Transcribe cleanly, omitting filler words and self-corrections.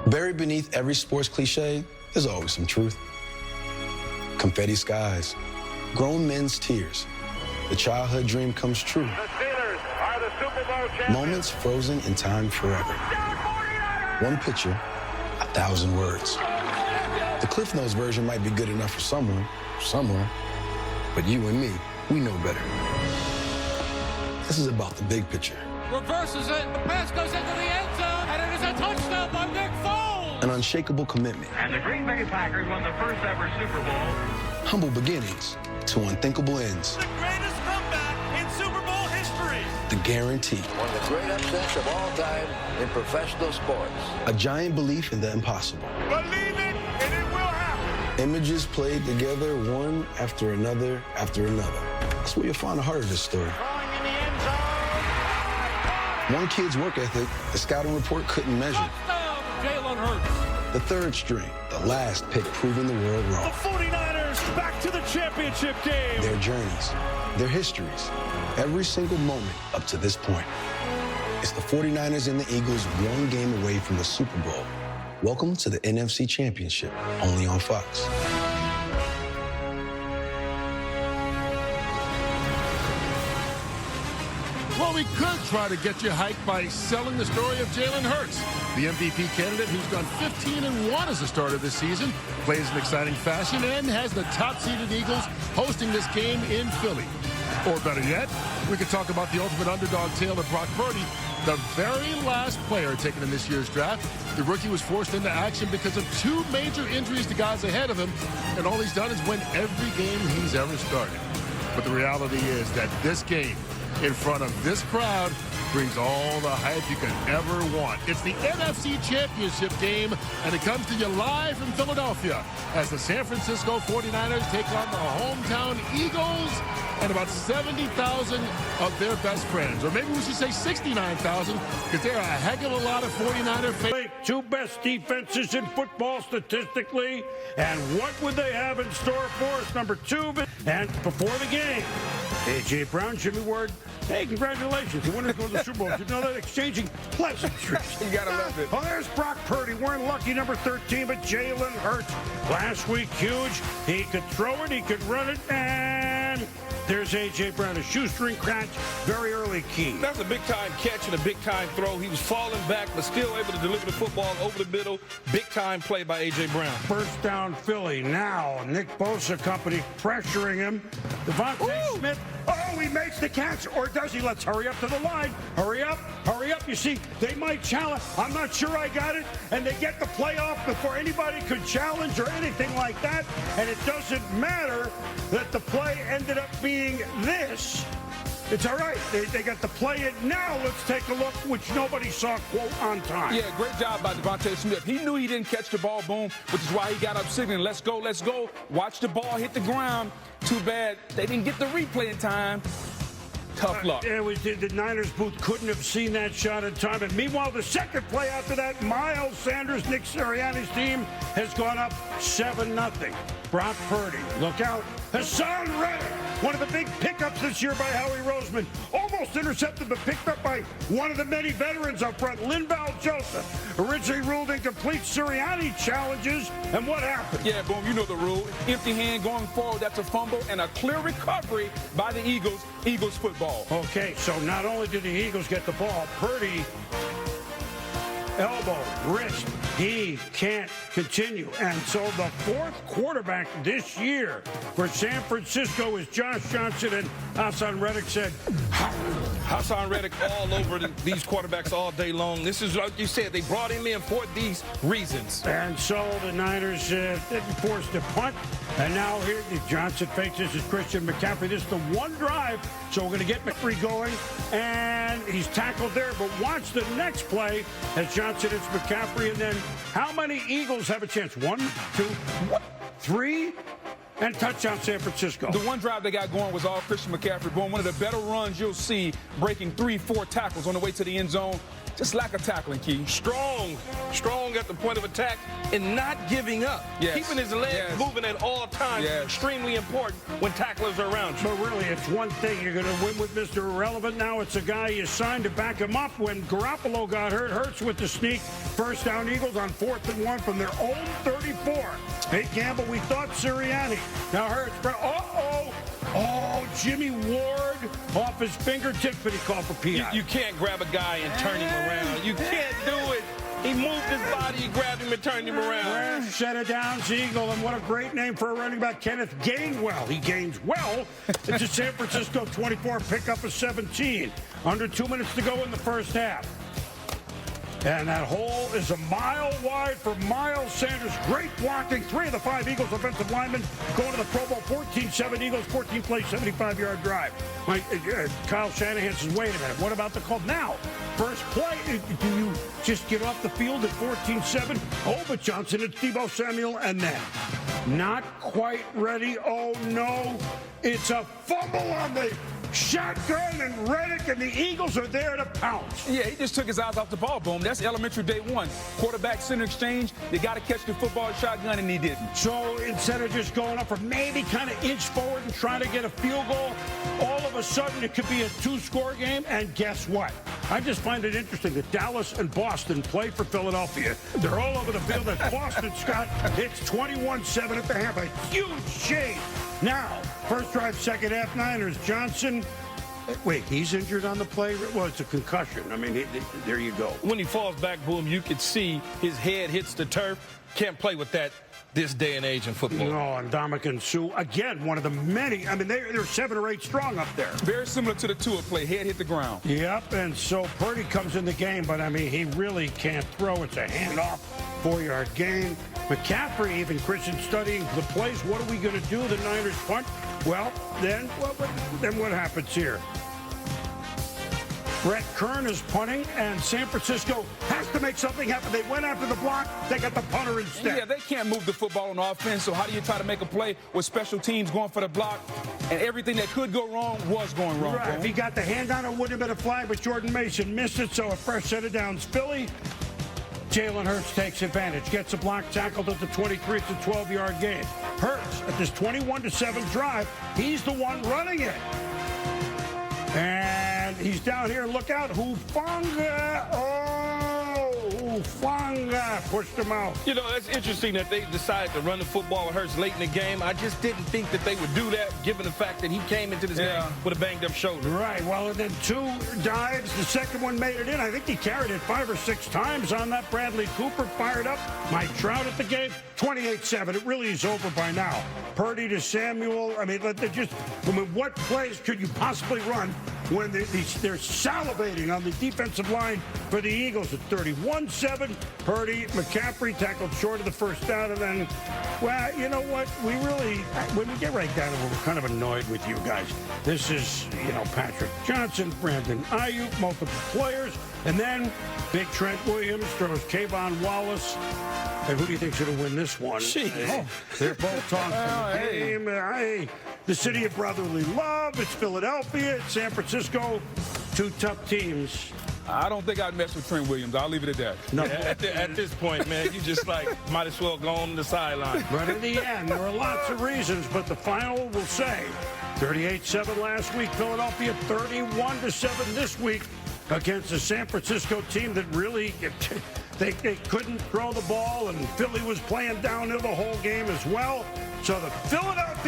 Buried beneath every sports cliche, there's always some truth. Confetti skies, grown men's tears, the childhood dream comes true. The Steelers are the Super Bowl champions. Moments frozen in time forever. One picture, 1,000 words. The Cliff Notes version might be good enough for someone, somewhere, but you and me, we know better. This is about the big picture. Reverses it, the pass goes into the end zone, and it is a touchdown by Nick Foles! An unshakable commitment. And the Green Bay Packers won the first ever Super Bowl. Humble beginnings to unthinkable ends. The greatest comeback in Super Bowl history. The guarantee. One of the great upsets of all time in professional sports. A giant belief in the impossible. Believe it, and it will happen. Images played together, one after another after another. That's where you'll find the heart of this story. Going in the end zone. One kid's work ethic, the scouting report couldn't measure. Touchdown, Jalen Hurts. The third string, the last pick proving the world The wrong. 49ers back to the championship game. Their journeys, their histories, every single moment up to this point. It's the 49ers and the Eagles one game away from the Super Bowl. Welcome to the NFC Championship, only on Fox. Well, we could try to get you hyped by selling the story of Jalen Hurts, the MVP candidate who's gone 15-1 as a starter this season, plays in exciting fashion, and has the top-seeded Eagles hosting this game in Philly. Or better yet, we could talk about the ultimate underdog tale of Brock Purdy, the very last player taken in this year's draft. The rookie was forced into action because of 2 major injuries to guys ahead of him, and all he's done is win every game he's ever started. But the reality is that this game, in front of this crowd, brings all the hype you could ever want. It's the NFC Championship game, and it comes to you live from Philadelphia as the San Francisco 49ers take on the hometown Eagles and about 70,000 of their best friends. Or maybe we should say 69,000, because there are a heck of a lot of 49er fans. 2 best defenses in football statistically, and what would they have in store for us? Number 2, and before the game, A.J. Brown, Jimmy Ward, hey, congratulations. The winners go to the Super Bowl. You know that? Exchanging pleasantries. You gotta love it. Oh, there's Brock Purdy. We're lucky number 13, but Jalen Hurts. Last week, huge. He could throw it, he could run it, and there's A.J. Brown, a shoestring catch, very early key. That's a big-time catch and a big-time throw. He was falling back, but still able to deliver the football over the middle. Big-time play by A.J. Brown. First down, Philly. Now, Nick Bosa company pressuring him. Devontae Smith. Oh, he makes the catch, or does he? Let's hurry up to the line. Hurry up, hurry up. You see, they might challenge. I'm not sure I got it. And they get the play off before anybody could challenge or anything like that. And it doesn't matter that the play ended up being this. It's all right. They got to play it now. Let's take a look, which nobody saw, quote, on time. Yeah, great job by Devontae Smith. He knew he didn't catch the ball, boom, which is why he got up signaling, let's go, let's go. Watch the ball hit the ground. Too bad they didn't get the replay in time. Tough luck. The Niners booth couldn't have seen that shot in time. And meanwhile, the second play after that, Miles Sanders, Nick Sirianni's team, has gone up 7-0. Brock Purdy, look out. Hassan Reddick, one of the big pickups this year by Howie Roseman. Almost intercepted, but picked up by one of the many veterans up front, Linval Joseph. Originally ruled incomplete. Sirianni challenges, and what happened? Yeah, boom, you know the rule. Empty hand going forward, that's a fumble, and a clear recovery by the Eagles. Eagles football. Okay, so not only did the Eagles get the ball, Purdy, elbow, wrist, he can't continue. And so the 4th quarterback this year for San Francisco is Josh Johnson, and Hassan Reddick said, Hassan Reddick all over these quarterbacks all day long. This is like you said, they brought him in for these reasons. And so the Niners forced to punt. And now here, Johnson fakes this is Christian McCaffrey. This is the one drive, so we're going to get McCaffrey going. And he's tackled there, but watch the next play as Johnson hits McCaffrey. And then how many Eagles have a chance? 1, 2, 3, and touchdown San Francisco. The one drive they got going was all Christian McCaffrey. Boom, one of the better runs you'll see, breaking 3-4 tackles on the way to the end zone. Just lack of tackling, Key. Strong at the point of attack and not giving up. Yes. Keeping his legs Yes. moving at all times Yes. is extremely important when tacklers are around you. But really, it's one thing. You're going to win with Mr. Irrelevant. Now it's a guy you signed to back him up. When Garoppolo got hurt, Hurts with the sneak. First down Eagles on 4th and 1 from their own 34. Hey, Campbell, we thought Sirianni. Now Hurts. Oh, Jimmy Ward off his fingertips, but he called for PI. You can't grab a guy and turn him around. You can't do it. He moved his body, he grabbed him and turned him around. Set it down, Eagle, and what a great name for a running back, Kenneth Gainwell. He gains well. It's a San Francisco 24 pickup of 17. Under 2 minutes to go in the first half. And that hole is a mile wide for Miles Sanders. Great blocking. 3 of the 5 Eagles offensive linemen going to the Pro Bowl. 14-7 Eagles, 14-play, 75-yard drive. Kyle Shanahan says, wait a minute, what about the call? Now, first play, do you just get off the field at 14-7? Oh, but Johnson, it's Deebo Samuel, and then not quite ready. Oh, no. It's a fumble on the shotgun, and Reddick and the Eagles are there to pounce. Yeah, he just took his eyes off the ball, boom. That's elementary day one. Quarterback center exchange. They got to catch the football shotgun, and he didn't. So instead of just going up or maybe kind of inch forward and trying to get a field goal, all of a sudden it could be a 2-score game. And guess what? I just find it interesting that Dallas and Boston play for Philadelphia. They're all over the field. At Boston, Scott, it's 21-7 at the half. A huge shade. Now, first drive, second half, Niners. Johnson, wait, he's injured on the play? Well, it's a concussion. I mean, there you go. When he falls back, boom, you could see his head hits the turf. Can't play with that this day and age in football. Oh, and Ndamukong Suh, again, one of the many. I mean, they're 7 or 8 strong up there. Very similar to the Tua play. Head hit the ground. Yep, and so Purdy comes in the game, but, I mean, he really can't throw. It's a handoff, 4-yard gain. McCaffrey, even Christian studying the plays. What are we going to do? The Niners punt? Well, then what happens here? Brett Kern is punting, and San Francisco has to make something happen. They went after the block. They got the punter instead. Yeah, they can't move the football on offense, so how do you try to make a play with special teams going for the block? And everything that could go wrong was going wrong. Right. If he got the hand on it, wouldn't have been a flag, but Jordan Mason missed it, so a fresh set of downs. Philly. Jalen Hurts takes advantage, gets a block tackled at the 23. It's a 12-yard gain. Hurts, at this 21-7 drive, he's the one running it. And he's down here, look out, Hufanga. Oh, Hufanga pushed him out. You know, it's interesting that they decided to run the football with Hurts late in the game. I just didn't think that they would do that, given the fact that he came into this game with a banged-up shoulder. Right, well, and then 2 dives. The second one made it in. I think he carried it 5 or 6 times on that. Bradley Cooper fired up. Mike Trout at the game. 28-7. It really is over by now. Purdy to Samuel. I mean, what plays could you possibly run when they're salivating on the defensive line for the Eagles at 31-7? Purdy, McCaffrey tackled short of the first down, and then, well, you know what? When we get right down to it, we're kind of annoyed with you guys. This is, Patrick Johnson, Brandon Ayuk, multiple players, and then big Trent Williams throws Kayvon Wallace. And who do you think's going to win this one? They're both talking the game. Hey, the city of brotherly love. It's Philadelphia. It's San Francisco. 2 tough teams. I don't think I'd mess with Trent Williams. I'll leave it at that. No. At this point, man, you just might as well go on the sideline. But in the end, there are lots of reasons, but the final will say 38-7 last week. Philadelphia 31-7 this week against a San Francisco team that really... They couldn't throw the ball, and Philly was playing downhill the whole game as well. So the Philadelphia